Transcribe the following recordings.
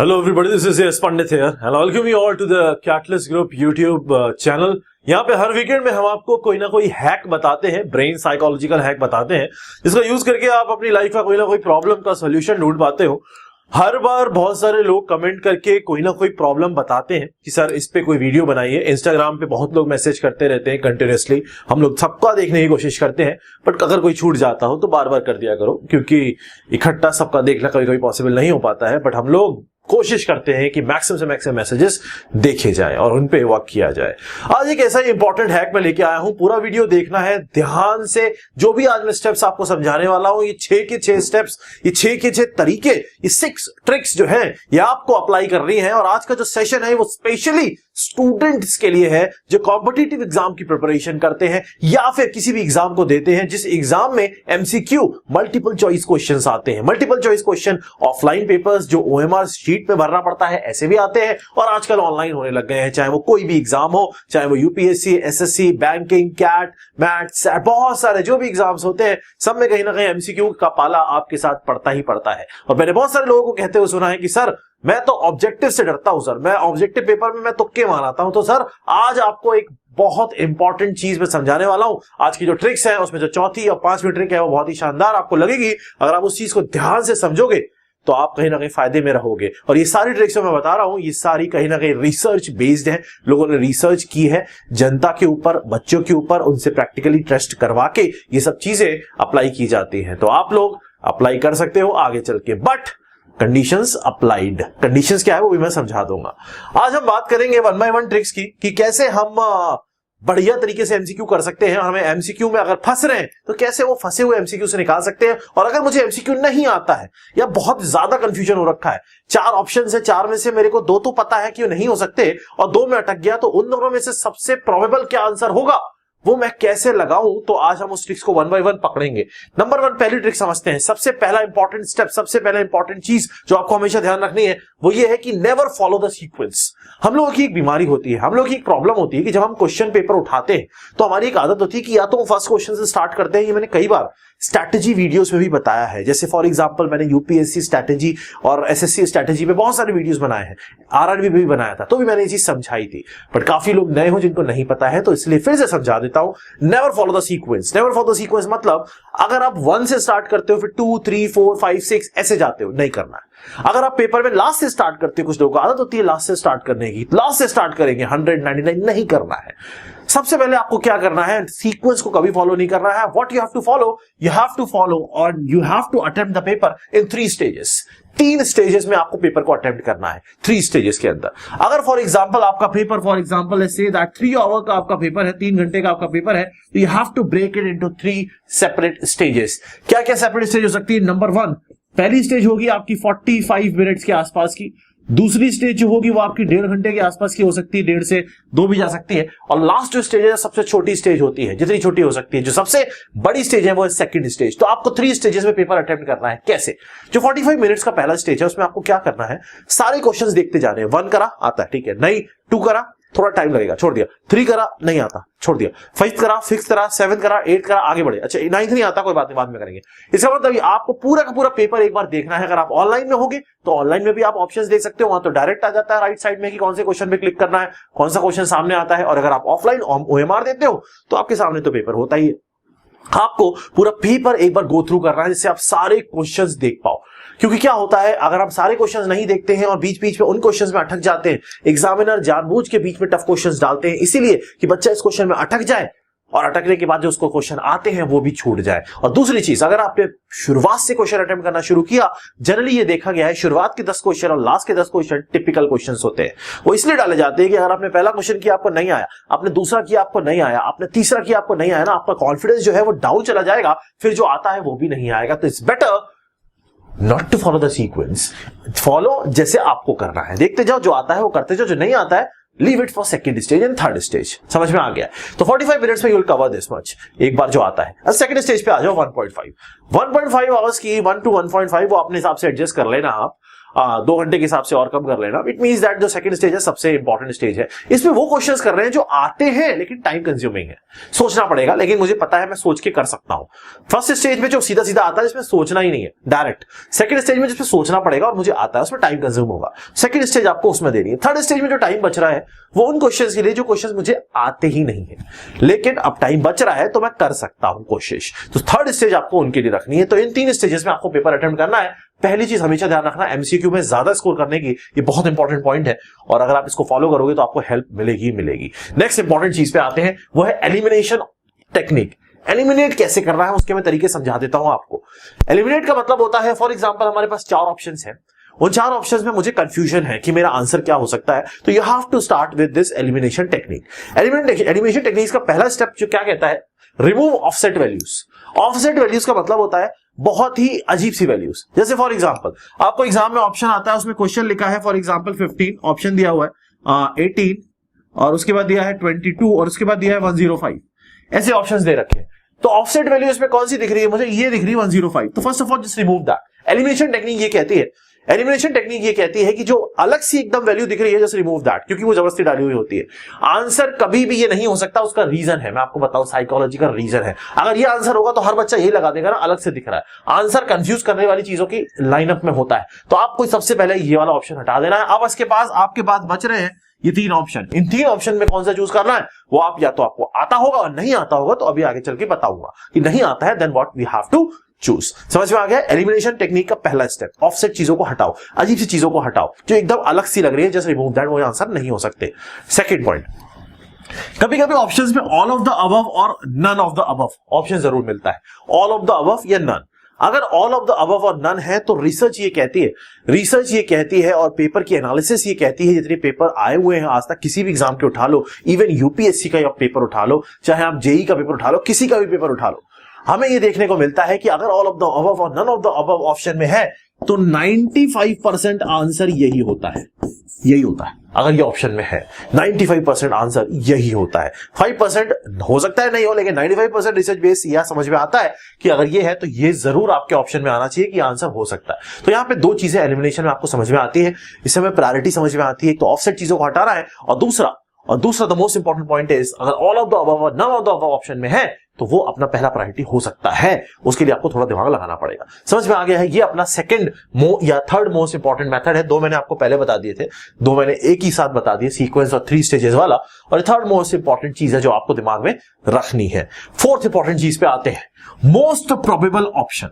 Hello everybody, this is S Pandit here and welcome you all to the Catalyst Group YouTube channel। यहाँ पे हर weekend में हम आपको कोई ना कोई हैक बताते हैं, ब्रेन साइकोलॉजिकल हैक बताते हैं, जिसका यूज करके आप अपनी लाइफ का कोई ना कोई प्रॉब्लम का सोल्यूशन ढूंढ पाते हो। हर बार बहुत सारे लोग कमेंट करके कोई ना कोई प्रॉब्लम बताते हैं कि सर इस पे कोई वीडियो बनाइए। इंस्टाग्राम पे बहुत लोग मैसेज करते रहते हैं कंटिन्यूअसली, हम लोग सबका देखने की कोशिश करते हैं, बट अगर कोई छूट जाता हो तो बार बार कर दिया करो, क्योंकि इकट्ठा सबका देखना कभी कभी पॉसिबल नहीं हो पाता है। बट हम लोग कोशिश करते हैं कि मैक्सिमम से मैक्सिमम मैसेजेस देखे जाए और उन पे वर्क किया जाए। आज एक ऐसा ही इंपॉर्टेंट हैक मैं लेके आया हूं, पूरा वीडियो देखना है ध्यान से। जो भी आज मैं स्टेप्स आपको समझाने वाला हूं, ये 6 के 6 स्टेप्स, ये 6 के 6 तरीके, ये 6 ट्रिक्स जो है ये आपको अप्लाई करनी है। और आज का जो सेशन है वो स्पेशली स्टूडेंट्स के लिए है जो कॉम्पिटिटिव एग्जाम की प्रिपरेशन करते हैं या फिर किसी भी एग्जाम को देते हैं जिस एग्जाम में एमसीक्यू मल्टीपल चॉइस क्वेश्चंस आते हैं। Multiple choice question offline papers जो ओएमआर शीट में भरना पड़ता है ऐसे भी आते हैं, और आजकल ऑनलाइन होने लग गए हैं, चाहे वो कोई भी एग्जाम हो, चाहे वो UPSC, SSC, banking, CAT, maths, बहुत सारे जो भी एग्जाम्स होते हैं सब में कहीं ना कहीं एमसीक्यू का पाला आपके साथ पड़ता ही पड़ता है। और मैंने बहुत सारे लोगों को कहते हुए सुना है कि सर मैं तो ऑब्जेक्टिव से डरता हूं, सर मैं ऑब्जेक्टिव पेपर में मैं तुक्के मारता हूं। तो सर आज आपको एक बहुत इंपॉर्टेंट चीज मैं समझाने वाला हूं। आज की जो ट्रिक्स है उसमें जो चौथी और 5वीं ट्रिक है वो बहुत ही शानदार आपको लगेगी। अगर आप उस चीज को ध्यान से समझोगे तो आप कहीं ना कहीं फायदे में रहोगे। और ये सारी ट्रिक्स जो मैं बता रहा हूं ये सारी कहीं ना कहीं रिसर्च बेस्ड है, लोगों ने रिसर्च की है जनता के ऊपर, बच्चों के ऊपर, उनसे प्रैक्टिकली टेस्ट करवा के ये सब चीजें अप्लाई की जाती हैं। तो आप लोग अप्लाई कर सकते हो आगे चल के, बट कंडीशंस अप्लाइड। कंडीशंस क्या है वो भी मैं समझा दूंगा। आज हम बात करेंगे 1 बाय 1 ट्रिक्स की कि कैसे हम बढ़िया तरीके से एमसीक्यू कर सकते हैं। हमें एमसीक्यू में अगर फंस रहे हैं तो कैसे वो फंसे हुए एमसीक्यू से निकाल सकते हैं। और अगर मुझे एमसीक्यू नहीं आता है या बहुत ज्यादा कंफ्यूजन हो रखा है, 4 ऑप्शन है, 4 में से मेरे को 2 तो पता है कि वो नहीं हो सकते और 2 में अटक गया, तो उन दोनों में से सबसे प्रोबेबल क्या आंसर होगा वो मैं कैसे लगाऊं। तो आज हम उस ट्रिक्स को 1 बाय 1 पकड़ेंगे। नंबर 1 पहली ट्रिक समझते हैं। सबसे पहला इंपॉर्टेंट स्टेप, सबसे पहला इंपॉर्टेंट चीज जो आपको हमेशा ध्यान रखनी है वो ये है कि नेवर फॉलो द सीक्वेंस। हम लोगों की एक बीमारी होती है, हम लोगों की एक प्रॉब्लम होती है कि जब हम क्वेश्चन पेपर उठाते हैं तो हमारी एक आदत होती है कि या तो हम फर्स्ट क्वेश्चन से स्टार्ट करते हैं। ये मैंने कई बार स्ट्रैटेजी वीडियोस में भी बताया है। जैसे फॉर एग्जांपल मैंने यूपीएससी स्ट्रैटेजी और एसएससी स्ट्रैटेजी पे बहुत सारे वीडियोस बनाए हैं, आरआरबी भी बनाया था, तो भी मैंने ये चीज समझाई थी। बट काफी लोग नए हो जिनको नहीं पता है, तो इसलिए फिर से समझा देता हूं। Never follow the sequence. Never follow the sequence मतलब अगर आप 1 से स्टार्ट करते हो फिर 2, 3, 4, 5, 6 ऐसे जाते हो, नहीं करना है। अगर आप पेपर में लास्ट से स्टार्ट करते हो, कुछ लोगों को आदत होती है लास्ट से स्टार्ट करने की, लास्ट से स्टार्ट करेंगे 199, नहीं करना है। सबसे पहले आपको क्या करना है, सीक्वेंस को कभी फॉलो नहीं करना है। What you have to follow, you have to follow और you have to attempt the paper in 3 stages. 3 stages में आपको पेपर को अटेम्प्ट करना है, 3 स्टेजेस के अंदर। अगर फॉर एग्जांपल आपका paper, for example let's say that 3 hour का आपका पेपर है, 3 घंटे का आपका पेपर है, तो you have to break it into 3 separate stages. क्या क्या सेपरेट स्टेज हो सकती है? नंबर 1 पहली स्टेज होगी आपकी 45 मिनट्स के आसपास की। दूसरी स्टेज जो होगी वो आपकी 1.5 घंटे के आसपास की हो सकती है, 1.5 से 2 भी जा सकती है। और लास्ट जो स्टेज है सबसे छोटी स्टेज होती है, जितनी छोटी हो सकती है। जो सबसे बड़ी स्टेज है वो है सेकंड स्टेज। तो आपको 3 स्टेजेस में पेपर अटेम्प्ट करना है। कैसे? जो 45 मिनट्स का पहला स्टेज है उसमें आपको क्या करना है, सारे क्वेश्चंस देखते जाने हैं। 1 करा, आता है, ठीक है, नहीं। 2 करा, थोड़ा टाइम लगेगा, छोड़ दिया। 3 करा, नहीं आता, छोड़ दिया। 5 करा, 6 करा, 7 करा, 8 करा, आगे बढ़े। अच्छा 9 नहीं आता, कोई बात नहीं, बाद में करेंगे। इसका मतलब आपको पूरा का पूरा पेपर एक बार देखना है। अगर आप ऑनलाइन में होगे तो ऑनलाइन में भी आप ऑप्शंस देख सकते हो, वहां तो डायरेक्ट आ जाता है राइट साइड में कि कौन से क्वेश्चन पे क्लिक करना है, कौन सा क्वेश्चन सामने आता है। और अगर आप ऑफलाइन ओएमआर देते हो तो आपके सामने तो पेपर होता ही है। आपको पूरा पेपर एक बार गो थ्रू करना है जिससे आप सारे क्वेश्चंस देख पाओ। क्योंकि क्या होता है, अगर आप सारे क्वेश्चंस नहीं देखते हैं और बीच बीच में उन क्वेश्चंस में अटक जाते हैं, एग्जामिनर जानबूझ के बीच में टफ क्वेश्चंस डालते हैं इसीलिए कि बच्चा इस क्वेश्चन में अटक जाए और अटकने के बाद जो उसको क्वेश्चन आते हैं वो भी छूट जाए। और दूसरी चीज, अगर आपने शुरुआत से क्वेश्चन अटेम्प्ट करना शुरू किया, जनरली ये देखा गया है शुरुआत के 10 क्वेश्चन और लास्ट के 10 क्वेश्चन टिपिकल क्वेश्चंस होते हैं। वो इसलिए डाले जाते हैं कि अगर आपने पहला क्वेश्चन किया आपको नहीं आया, आपने दूसरा किया आपको नहीं आया, आपने तीसरा किया आपको नहीं आया ना, आपका कॉन्फिडेंस जो है वो डाउन चला जाएगा, फिर जो आता है वो भी नहीं आएगा। तो it's better not to follow the sequence. Follow जैसे आपको करना है, देखते जाओ, जो आता है वो करते जाओ, जो नहीं आता है leave it for second stage and third stage. समझ में आ गया? तो 45 मिनट्स में you will cover this much एक बार जो आता है। अब सेकंड स्टेज पे आ जाओ, 1.5 आवर्स की 1 to 1.5 वो अपने हिसाब से एडजस्ट कर लेना आप। 2 घंटे के हिसाब से और कम कर लेना। इट मींस दैट जो सेकंड स्टेज है सबसे इंपॉर्टेंट स्टेज है। इसमें वो क्वेश्चंस कर रहे हैं जो आते हैं लेकिन टाइम कंज्यूमिंग है, सोचना पड़ेगा, लेकिन मुझे पता है मैं सोच के कर सकता हूं। फर्स्ट स्टेज में जो सीधा सीधा आता है जिसमें सोचना ही नहीं है डायरेक्ट, सेकंड स्टेज में जिसमें सोचना पड़ेगा और मुझे आता है उसमें टाइम कंज्यूम होगा, सेकंड स्टेज आपको उसमें देनी है। थर्ड स्टेज में जो टाइम बच रहा है वो उन क्वेश्चंस के लिए जो क्वेश्चंस मुझे आते ही नहीं है, लेकिन अब टाइम बच रहा है तो मैं कर सकता हूं कोशिश। तो थर्ड स्टेज आपको उनके लिए रखनी है। तो इन 3 स्टेजेस में आपको पेपर अटेम्प्ट करना है। पहली चीज हमेशा ध्यान रखना, एमसीक्यू में ज्यादा स्कोर करने की, ये बहुत इंपॉर्टेंट पॉइंट है और अगर आप इसको फॉलो करोगे तो आपको हेल्प मिलेगी मिलेगी। नेक्स्ट इंपॉर्टेंट चीज पे आते हैं, वो है एलिमिनेशन टेक्निक। एलिमिनेट कैसे करना है उसके मैं तरीके समझा देता हूं आपको। एलिमिनेट का मतलब होता है, फॉर एग्जांपल हमारे पास 4 ऑप्शंस हैं, उन 4 ऑप्शंस में मुझे कंफ्यूजन है कि मेरा आंसर क्या हो सकता है, तो you have to start with this elimination technique. Elimination technique का पहला स्टेप जो क्या कहता है, remove offset values. Offset values का मतलब होता है बहुत ही अजीब सी वैल्यूज। जैसे फॉर एग्जांपल आपको एग्जाम में ऑप्शन आता है, उसमें क्वेश्चन लिखा है फॉर एग्जांपल 15, ऑप्शन दिया हुआ है 18 और उसके बाद दिया है 22 और उसके बाद दिया है 105, ऐसे ऑप्शंस दे रखे हैं। तो ऑफसेट वैल्यू इसमें कौन सी दिख रही है, मुझे ये दिख रही है 105। तो first of all just remove that. Elimination technique ये कहती है, एलिमिनेशन टेक्निक ये कहती है कि जो अलग सी एकदम वैल्यू दिख रही है जस्ट रिमूव दैट, क्योंकि वो जबरदस्ती डाली हुई होती है। आंसर कभी भी ये नहीं हो सकता, उसका रीजन है, मैं आपको बताऊं साइकोलॉजी का रीजन है। अगर ये आंसर होगा तो हर बच्चा यही लगा देगा ना, अलग से दिख रहा है। आंसर कंफ्यूज करने वाली चीजों की लाइनअप में होता है, तो आपको सबसे पहले ये वाला ऑप्शन हटा देना है। अब इसके पास आपके पास बच रहे हैं ये 3 ऑप्शन। इन 3 ऑप्शन में कौन सा चूज करना है, वो आप या तो आपको आता होगा और नहीं आता होगा तो अभी आगे चल के बताऊंगा कि नहीं आता है, then what we have to choose. समझ में आ गया? एलिमिनेशन टेक्निक का पहला स्टेप, ऑफसेट चीजों को हटाओ, अजीब सी चीजों को हटाओ जो एकदम अलग सी लग रही है, जस्ट रिमूव दैट, वो आंसर नहीं हो सकते। सेकंड पॉइंट, कभी कभी ऑप्शंस में ऑल ऑफ द अबव और none of the above option जरूर मिलता है, ऑल ऑफ द अबव या नन। अगर ऑल ऑफ द अबव और नन है तो रिसर्च ये कहती है और पेपर की एनालिसिस ये कहती है, जितने पेपर आए हुए हैं आज तक किसी भी एग्जाम के उठा लो, इवन यूपीएससी का पेपर उठा लो, चाहे आप जेई का पेपर उठा लो, किसी का भी पेपर उठा लो, हमें ये देखने को मिलता है कि अगर ऑल ऑफ द अबव और none of the above option में है तो 95% आंसर यही होता है। अगर ये ऑप्शन में है 95% आंसर यही होता है। 5% हो सकता है नहीं हो, लेकिन 95% रिसर्च बेस यह समझ में आता है कि अगर ये है तो ये जरूर आपके ऑप्शन में आना चाहिए कि आंसर हो सकता है। तो यहाँ पे 2 चीजें एलिमिनेशन में आपको समझ में आती है, इससे हमें प्रायोरिटी समझ में आती है। एक तो ऑफसेट चीजों को हटाना है और दूसरा the most important point is, अगर ऑल ऑफ द अबव और none of the above option में है तो वो अपना पहला प्रायोरिटी हो सकता है, उसके लिए आपको थोड़ा दिमाग लगाना पड़ेगा। समझ में आ गया है? ये अपना सेकंड या थर्ड मोस्ट इंपॉर्टेंट मेथड है। 2 मैंने आपको पहले बता दिए थे, 2 मैंने एक ही साथ बता दिए, सीक्वेंस और 3 स्टेजेस वाला, और थर्ड मोस्ट इंपॉर्टेंट चीज है जो आपको दिमाग में रखनी है। फोर्थ इंपॉर्टेंट चीज पे आते हैं, मोस्ट प्रोबेबल ऑप्शन।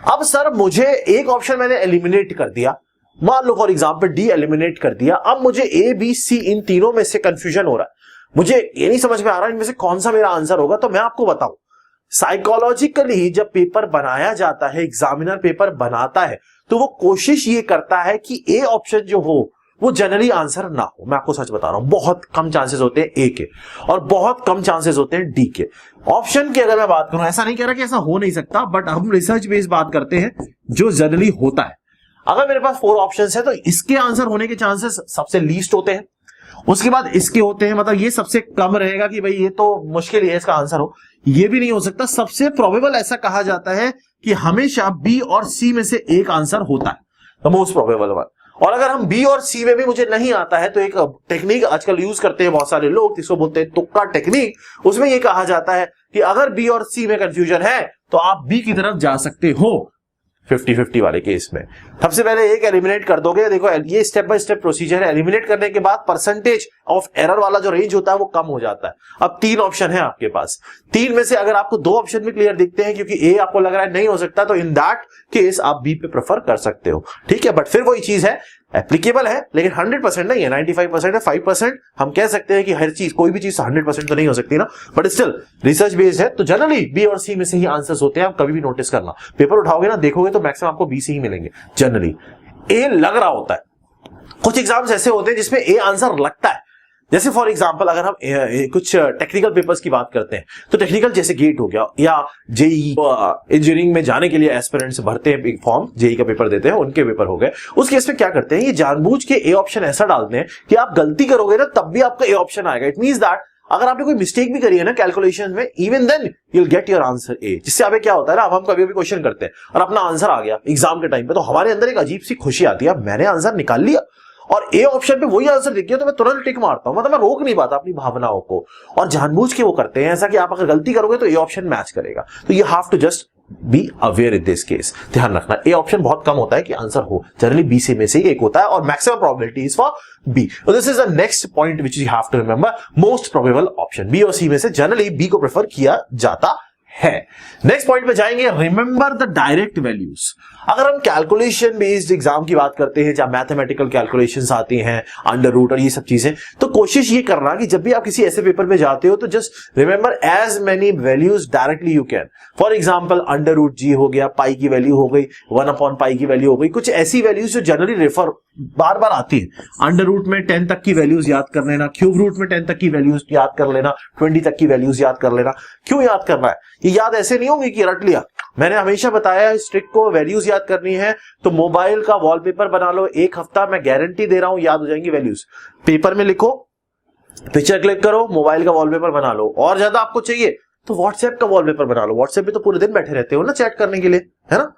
अब सर मुझे एक ऑप्शन मैंने एलिमिनेट कर दिया, मान लो फॉर एग्जाम्पल डी एलिमिनेट कर दिया, अब मुझे ए बी सी इन तीनों में से कंफ्यूजन हो रहा है, मुझे ये नहीं समझ में आ रहा इनमें से कौन सा मेरा आंसर होगा। तो मैं आपको बताऊं, साइकोलॉजिकली जब पेपर बनाया जाता है, एग्जामिनर पेपर बनाता है, तो वो कोशिश ये करता है कि ए ऑप्शन जो हो वो जनरली आंसर ना हो। मैं आपको सच बता रहा हूं, बहुत कम चांसेस होते हैं ए के और बहुत कम चांसेस होते हैं डी के। ऑप्शन की अगर मैं बात करूं, ऐसा नहीं कह रहा कि ऐसा हो नहीं सकता, बट हम रिसर्च बेस्ड बात करते हैं जो जनरली होता है। अगर मेरे पास 4 ऑप्शंस है तो इसके आंसर होने के चांसेस सबसे लीस्ट होते हैं, उसके बाद इसके होते हैं, मतलब ये सबसे कम रहेगा कि भाई ये तो मुश्किल है इसका आंसर हो, ये भी नहीं हो सकता। सबसे प्रोबेबल ऐसा कहा जाता है कि हमेशा बी और सी में से एक आंसर होता है, द मोस्ट प्रोबेबल वन। और अगर हम बी और सी में भी मुझे नहीं आता है तो एक टेक्निक आजकल यूज करते हैं बहुत सारे लोग, जिसको बोलते हैं तुक्का टेक्निक। उसमें यह कहा जाता है कि अगर बी और सी में कंफ्यूजन है तो आप बी की तरफ जा सकते हो 50-50 वाले केस में। सबसे पहले एक एलिमिनेट कर दोगे, देखो ये स्टेप बाय स्टेप प्रोसीजर है। एलिमिनेट करने के बाद परसेंटेज ऑफ एरर वाला जो रेंज होता है वो कम हो जाता है। अब 3 ऑप्शन है आपके पास, 3 में से अगर आपको 2 ऑप्शन भी क्लियर दिखते हैं क्योंकि ए आपको लग रहा है नहीं हो सकता, तो इन दैट केस आप बी पे प्रेफर कर सकते हो, ठीक है। बट फिर वही चीज है, एप्लीकेबल है लेकिन 100% नहीं है, 95% है, 5% हम कह सकते हैं कि हर चीज, कोई भी चीज 100% तो नहीं हो सकती ना, बट स्टिल रिसर्च बेस्ड है। तो जनरली बी और सी में से ही आंसर्स होते हैं। आप कभी भी नोटिस करना, पेपर उठाओगे ना, देखोगे तो मैक्सिमम आपको बी से ही मिलेंगे। जनरली ए लग रहा होता है, कुछ एग्जाम्स ऐसे होते हैं जिसमें ए आंसर लगता है। जैसे फॉर एग्जांपल अगर हम कुछ टेक्निकल पेपर्स की बात करते हैं तो टेक्निकल जैसे गेट हो गया या जेई इंजीनियरिंग में जाने के लिए एस्पिरेंट्स भरते हैं एक फॉर्म, जेई का पेपर देते हैं, उनके पेपर हो गए। उस केस में क्या करते हैं, ये जानबूझ के ए ऑप्शन ऐसा डालते हैं कि आप गलती करोगे ना तब भी आपका ए ऑप्शन आएगा। इट मींस दैट अगर आपने कोई मिस्टेक भी करी है ना कैलकुलेशन में, even then you will get your answer A. जिससे अब क्या होता है ना, अब हम कभी भी क्वेश्चन करते हैं और अपना आंसर आ गया एग्जाम के टाइम पे, तो हमारे अंदर एक अजीब सी खुशी आती है, मैंने आंसर निकाल लिया और ए ऑप्शन पे वही आंसर दिख गया तो मैं तुरंत टिक मारता हूं, मतलब मैं रोक नहीं पाता अपनी भावनाओं को, और जानबूझ के वो करते हैं ऐसा कि आप अगर गलती करोगे तो ए ऑप्शन मैच करेगा। तो you have to just be aware in this case. ध्यान रखना ए ऑप्शन बहुत कम होता है कि आंसर हो, जनरली बी से में से एक होता है और maximum probability is for B. This is the next point which you have to remember, most probable option B और सी में से जनरली बी को प्रेफर किया जाता है। नेक्स्ट पॉइंट पे जाएंगे, रिमेंबर द डायरेक्ट वैल्यूज। अगर हम कैलकुलेशन बेस्ड एग्जाम की बात करते हैं जहां मैथमेटिकल कैलकुलेशंस आती हैं, अंडर रूट और ये सब चीजें, तो कोशिश ये करना कि जब भी आप किसी ऐसे पेपर पे जाते हो तो just remember as many values directly you can. For example under root g हो गया, पाई की वैल्यू हो गई, 1/पाई की वैल्यू हो गई, कुछ ऐसी वैल्यूज जो जनरली रेफर बार बार आती है। अंडर रूट में 10 तक की वैल्यूज याद कर लेना, क्यूब रूट में 10 तक की वैल्यूज याद कर लेना, 20 तक की वैल्यूज याद कर लेना। क्यों याद करना है? ये याद ऐसे नहीं होगी कि रट लिया। मैंने हमेशा बताया इस ट्रिक को, वैल्यूज याद करनी है तो मोबाइल का वॉलपेपर बना लो, एक हफ्ता मैं गारंटी दे रहा हूं याद हो जाएंगी वैल्यूज। पेपर में लिखो, पिक्चर क्लिक करो, मोबाइल का वॉलपेपर बना लो, और ज्यादा आपको चाहिए तो व्हाट्सएप का वॉलपेपर बना लो। व्हाट्सएप पे तो पूरे दिन बैठे रहते हो ना चैट करने के लिए, है ना,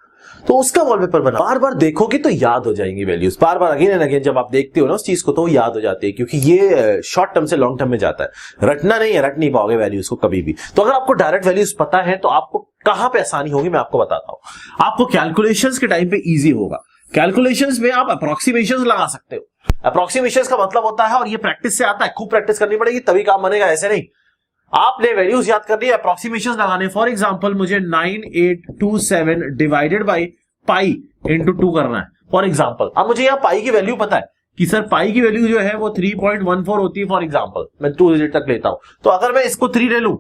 तो उसका वॉलपेपर बना, बार बार देखोगे तो याद हो जाएंगी values. Bar bar again and again जब आप देखते हो ना उस चीज को तो वो याद हो जाती है, क्योंकि ये शॉर्ट टर्म से लॉन्ग टर्म में जाता है। रटना नहीं है, रट नहीं पाओगे वैल्यूज को कभी भी। तो अगर आपको डायरेक्ट वैल्यूज पता है तो आपको कहां पे आसानी होगी मैं आपको बताता हूं। आपको कैलकुलेशंस के टाइम पे इजी होगा। कैलकुलेशंस में आप अप्रोक्सीमेशंस लगा सकते हो। अप्रोक्सीमेशंस का मतलब होता है, और ये प्रैक्टिस से आता है, खूब प्रैक्टिस करनी पड़ेगी तभी काम बनेगा, ऐसे नहीं। आपने वैल्यूज याद कर ली, अप्रोक्सीमेशंस लगाने। फॉर एग्जांपल मुझे 9827 डिवाइडेड बाई पाई इंटू 2 करना है फॉर एग्जांपल। अब मुझे यहाँ पाई की वैल्यू पता है कि सर पाई की वैल्यू जो है वो 3.14 होती है फॉर एग्जांपल, मैं 2 डिजिट तक लेता हूं। तो अगर मैं इसको 3 ले लूं,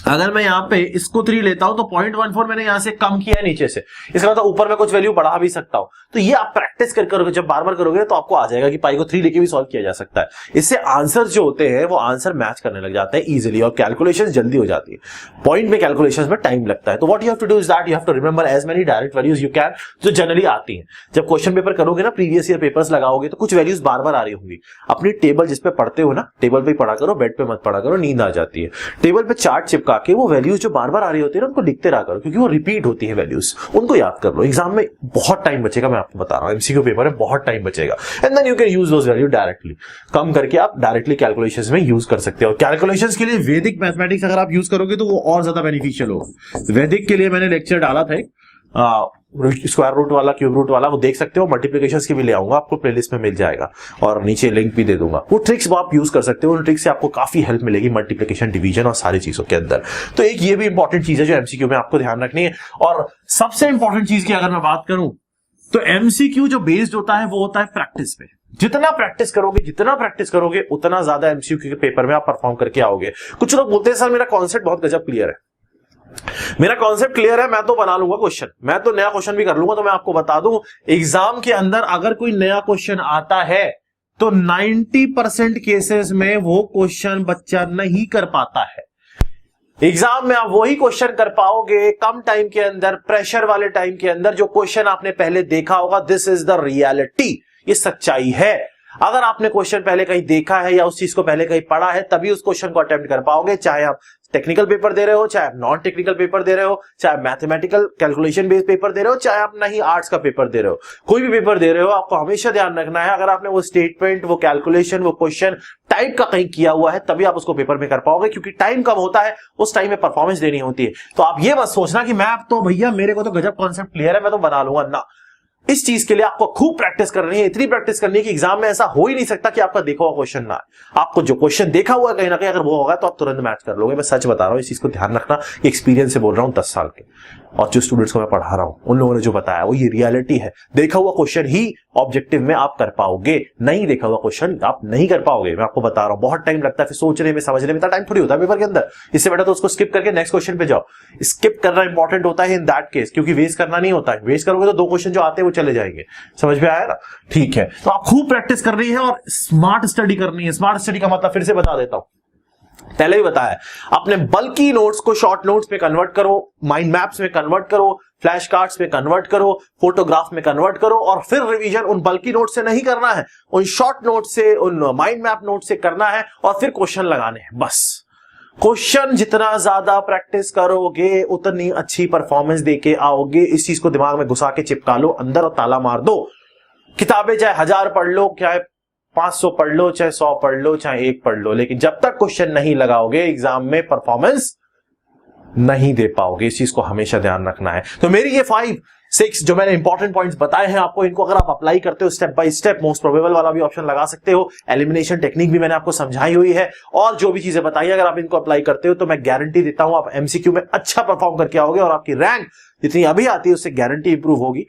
अगर मैं यहां पे इसको 3 लेता हूं तो 0.14 मैंने यहां से कम किया है नीचे से, इसका मतलब ऊपर में कुछ वैल्यू बढ़ा भी सकता हूं। तो ये आप प्रैक्टिस कर करोगे, जब बार बार करोगे तो आपको आ जाएगा कि पाई को 3 लेके भी सॉल्व किया जा सकता है। इससे आंसर जो होते हैं वो आंसर मैच करने लग जाते हैं इजीली, और कैलकुलेशन जल्दी हो जाती है। पॉइंट में कैलकुलेशन में टाइम लगता है। तो what you have to do is that you have to remember as many direct values you can, जो जनरली आती हैं। जब क्वेश्चन पेपर करोगे ना, प्रीवियस ईयर पेपर्स लगाओगे तो कुछ वैल्यूज बार बार आ रही होंगी। अपनी टेबल जिसपे पढ़ते हो ना, टेबल पे पढ़ा करो, बेड पे मत पढ़ा करो, नींद आ जाती है। टेबल पे चार्ट चिपका के वो वैल्यूज जो बार बार आ रही होती है ना उनको लिखते रहा करो, क्योंकि वो रिपीट होती है वैल्यूज, उनको याद कर लो। एग्जाम में बहुत टाइम बचेगा, मैं आपको बता रहा हूं, एमसीक्यू पेपर में बहुत टाइम बचेगा। And then you can use those value directly, कम करके आप डायरेक्टली कैलकुलेशंस में यूज कर सकते हो। और कैलकुलेशंस के लिए वैदिक मैथमेटिक्स अगर आप यूज करोगे तो वो और ज्यादा बेनिफिशियल होगा। वैदिक के लिए मैंने लेक्चर डाला था स्क्वायर रूट वाला, क्यूब रूट वाला, वो देख सकते हो। मल्टीप्लिकेशंस की भी ले आऊंगा, आपको प्लेलिस्ट में मिल जाएगा और नीचे लिंक भी दे दूंगा। वो ट्रिक्स वो आप यूज कर सकते हो, उन ट्रिक्स से आपको काफी हेल्प मिलेगी मल्टीप्लिकेशन, डिवीजन और सारी चीजों के अंदर। तो एक ये भी इंपॉर्टेंट चीज है जो एमसीक्यू में आपको ध्यान रखनी है। और सबसे इंपॉर्टेंट चीज की अगर मैं बात करूं तो एमसीक्यू जो बेस्ड होता है वो होता है प्रैक्टिस पे। जितना प्रैक्टिस करोगे उतना ज्यादा एमसीक्यू के पेपर में आप परफॉर्म करके आओगे। कुछ लोग बोलते हैं सर मेरा कॉन्सेप्ट बहुत गजब क्लियर है, मेरा कॉन्सेप्ट क्लियर है, मैं तो बना लूंगा क्वेश्चन, मैं तो नया क्वेश्चन भी कर लूंगा। तो मैं आपको बता दूं, एग्जाम के अंदर अगर कोई नया क्वेश्चन आता है तो 90% केसेस में वो क्वेश्चन बच्चा नहीं कर पाता है। एग्जाम में आप वही क्वेश्चन कर पाओगे कम टाइम के अंदर, प्रेशर वाले टाइम के अंदर, जो क्वेश्चन आपने पहले देखा होगा। दिस इज द रियलिटी, ये सच्चाई है। अगर आपने क्वेश्चन पहले कहीं देखा है या उस चीज को पहले कहीं पढ़ा है तभी उस क्वेश्चन को अटेम्प्ट कर पाओगे, चाहे आप टेक्निकल पेपर दे रहे हो, चाहे आप नॉन टेक्निकल पेपर दे रहे हो, चाहे आप मैथमेटिकल कैलकुलेशन बेस्ड पेपर दे रहे हो, चाहे आप नहीं आर्ट्स का पेपर दे रहे हो, कोई भी पेपर दे रहे हो, आपको हमेशा ध्यान रखना है अगर आपने वो स्टेटमेंट, वो कैलकुलेशन, वो क्वेश्चन टाइप का कहीं किया हुआ है तभी आप उसको पेपर में कर पाओगे, क्योंकि टाइम कम होता है, उस टाइम में परफॉर्मेंस देनी होती है। तो आप ये मत सोचना कि मैं अब तो भैया मेरे को तो गजब कॉन्सेप्ट क्लियर है, मैं तो बना लूंगा ना। इस चीज के लिए आपको खूब प्रैक्टिस करनी है, इतनी प्रैक्टिस करनी है कि एग्जाम में ऐसा हो ही नहीं सकता कि आपका देखा हुआ क्वेश्चन ना आए। आपको जो क्वेश्चन देखा हुआ है कहीं ना कहीं अगर वो होगा तो आप तुरंत मैच कर लोगे। मैं सच बता रहा हूं, इस चीज को ध्यान रखना, एक्सपीरियंस से बोल रहा हूं 10 साल के, और जो स्टूडेंट्स को मैं पढ़ा रहा हूं उन लोगों ने जो बताया वो ये रियलिटी है। देखा हुआ क्वेश्चन ही ऑब्जेक्टिव में आप कर पाओगे, नहीं देखा हुआ क्वेश्चन आप नहीं कर पाओगे। मैं आपको बता रहा हूं, बहुत टाइम लगता है फिर सोचने में, समझने में, इतना टाइम थोड़ी होता है पेपर के अंदर। इससे बेटर तो उसको स्किप करके नेक्स्ट क्वेश्चन पे जाओ। स्किप करना इंपॉर्टेंट होता है इन दैट केस, क्योंकि वेस्ट करना नहीं होता है। वेस्ट करोगे तो 2 क्वेश्चन जो आते हैं वो चले जाएंगे। समझ में आया ना? ठीक है, तो आप खूब प्रैक्टिस करनी है और स्मार्ट स्टडी करनी है। स्मार्ट स्टडी का मतलब फिर से बता देता हूं, पहले ही बताया, अपने बल्कि नोट्स को शॉर्ट नोट्स में कन्वर्ट करो, माइंड मैप्स में कन्वर्ट करो, फ्लैश कार्ड्स में कन्वर्ट करो, फोटोग्राफ में कन्वर्ट करो, और फिर रिवीजन उन बल्कि नोट से नहीं करना है, उन शॉर्ट नोट से, उन माइंड मैप नोट से करना है, और फिर क्वेश्चन लगाने हैं। बस क्वेश्चन जितना ज्यादा प्रैक्टिस करोगे उतनी अच्छी परफॉर्मेंस देके आओगे। इस चीज को दिमाग में घुसा के चिपका लो अंदर और ताला मार दो। किताबें चाहे 1000 पढ़ लो, चाहे 500 पढ़ लो, चाहे 100 पढ़ लो, चाहे 1 पढ़ लो, लेकिन जब तक क्वेश्चन नहीं लगाओगे एग्जाम में परफॉर्मेंस नहीं दे पाओगे। इस चीज को हमेशा ध्यान रखना है। तो मेरी ये 5-6 जो मैंने इंपॉर्टेंट पॉइंट्स बताए हैं आपको, इनको अगर आप अप्लाई करते हो step by step, most probable वाला भी ऑप्शन लगा सकते हो, एलिमिनेशन टेक्निक भी मैंने आपको समझाई हुई है, और जो भी चीजें बताई अगर आप इनको अप्लाई करते हो तो मैं गारंटी देता हूं आप एमसीक्यू में अच्छा परफॉर्म करके आओगे और आपकी रैंक जितनी अभी आती है उससे गारंटी इंप्रूव होगी।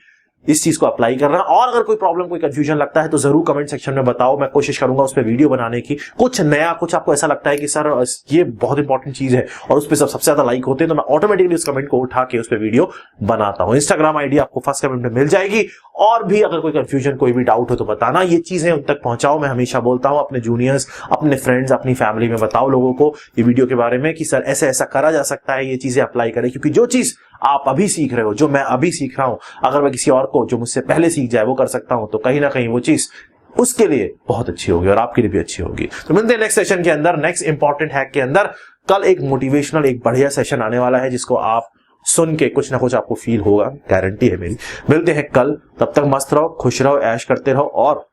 इस चीज को अप्लाई करना। और अगर कोई प्रॉब्लम, कोई कंफ्यूजन लगता है तो जरूर कमेंट सेक्शन में बताओ, मैं कोशिश करूंगा उस पर वीडियो बनाने की। कुछ नया, कुछ आपको ऐसा लगता है कि सर ये बहुत इंपॉर्टेंट चीज है और उस पर सबसे ज्यादा लाइक होते हैं, तो मैं ऑटोमेटिकली उस कमेंट को उठा के उस पर वीडियो बनाता हूं। इंस्टाग्राम आईडी आपको फर्स्ट कमेंट में मिल जाएगी। और भी अगर कोई कंफ्यूजन, कोई भी डाउट हो तो बताना, ये चीजें उन तक पहुंचाओ। मैं हमेशा बोलता हूं अपने जूनियर्स, अपने फ्रेंड्स, अपनी फैमिली में बताओ लोगों को ये वीडियो के बारे में कि सर ऐसा ऐसा करा जा सकता है, ये चीजें अप्लाई करें। क्योंकि जो चीज आप अभी सीख रहे हो, जो मैं अभी सीख रहा हूं, अगर मैं किसी और को जो मुझसे पहले सीख जाए वो कर सकता हूं, तो कहीं ना कहीं वो चीज उसके लिए बहुत अच्छी होगी और आपके लिए भी अच्छी होगी। तो मिलते हैं नेक्स्ट सेशन के अंदर, नेक्स्ट इंपॉर्टेंट हैक के अंदर। कल एक मोटिवेशनल, एक बढ़िया सेशन आने वाला है जिसको आप सुन के कुछ ना कुछ आपको फील होगा, गारंटी है मेरी। मिलते हैं कल, तब तक मस्त रहो, खुश रहो, ऐश करते रहो और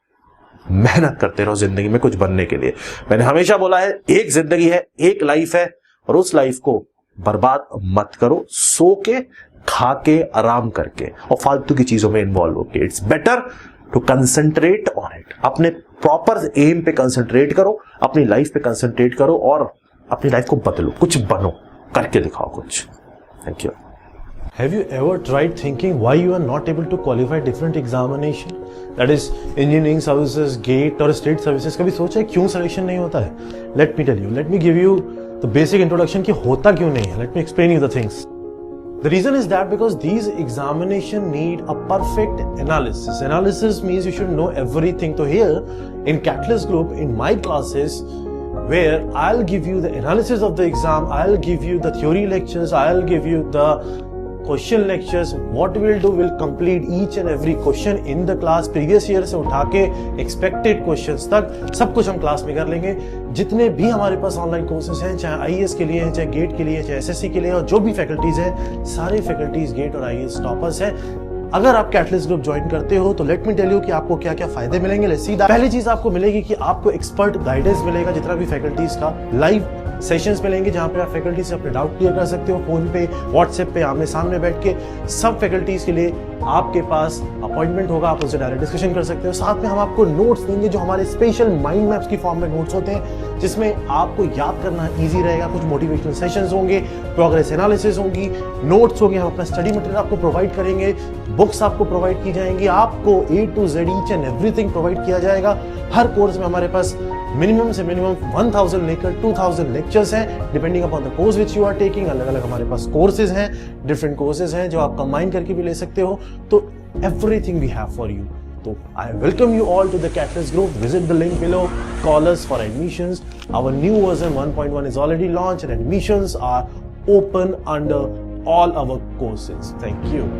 मेहनत करते रहो जिंदगी में कुछ बनने के लिए। मैंने हमेशा बोला है, एक जिंदगी है, एक लाइफ है, और उस लाइफ को बर्बाद मत करो सो के, खा के, आराम करके और फालतू की चीजों में इन्वॉल्व होके। It's better to concentrate on it. अपने प्रॉपर एम पे कंसंट्रेट करो, अपनी लाइफ पे कंसंट्रेट करो और अपनी लाइफ को बदलो, कुछ बनो, करके दिखाओ कुछ। Thank you. Have you ever tried thinking why you are not able to qualify different examination? That is engineering services, GATE और state services. कभी सोचा है क्यों selection नहीं होता है? Let me tell you. Let me give you the basic introduction कि होता क्यों नहीं है. Let me explain you the things. The reason is that because these examination need a perfect analysis. Analysis means you should know everything. So here in Catalyst Group, in my classes, where I'll give you the analysis of the exam, I'll give you the theory lectures, I'll give you the question lectures. What we'll do, we'll complete each and every question in the class. Previous year से उठा के expected questions तक सब कुछ हम class में कर लेंगे। जितने भी हमारे पास ऑनलाइन कोर्सेज हैं, चाहे आईएएस के लिए हैं, चाहे गेट के लिए, चाहे एसएससी के लिए, और जो भी फैकल्टीज हैं, सारे फैकल्टीज गेट और आईएएस टॉपर्स हैं। अगर आप कैटलिस्ट ग्रुप ज्वाइन करते हो तो लेट मी टेल यू कि आपको क्या क्या फायदे मिलेंगे। Let's see that. पहली चीज आपको मिलेगी कि आपको एक्सपर्ट गाइडेंस मिलेगा, जितना भी फैकल्टीज का लाइव सेशंस मिलेंगे जहां पे आप फैकल्टी से अपने डाउट क्लियर कर सकते हो, फोन पे, व्हाट्सएप पे, आमने सामने बैठ के। सब फैकल्टीज के लिए आपके पास अपॉइंटमेंट होगा, आप उनसे डायरेक्ट डिस्कशन कर सकते हो। साथ में हम आपको नोट्स देंगे जो हमारे स्पेशल माइंड मैप्स की फॉर्म में नोट्स होते हैं, जिसमें आपको याद करना ईजी रहेगा। कुछ मोटिवेशनल सेशंस होंगे, प्रोग्रेस एनालिसिस होंगी, नोट्स होंगे, हम अपना स्टडी मटेरियल आपको प्रोवाइड करेंगे, बुक्स आपको प्रोवाइड की जाएंगी, आपको A to Z each and everything provide किया जाएगा। हर कोर्स में हमारे पास मिनिमम से मिनिमम 1000 लेकर 2000 लेक्चर्स हैं, depending upon the course which you are taking. अलग अलग हमारे पास कोर्सेज हैं, डिफरेंट कोर्सेज हैं जो आप कंबाइन करके भी ले सकते हो। तो everything we have for you. So I welcome you all to the Catalyst Group. Visit the link below. Call us for admissions. Our new version 1.1 is already launched and admissions are open under all our courses. Thank you.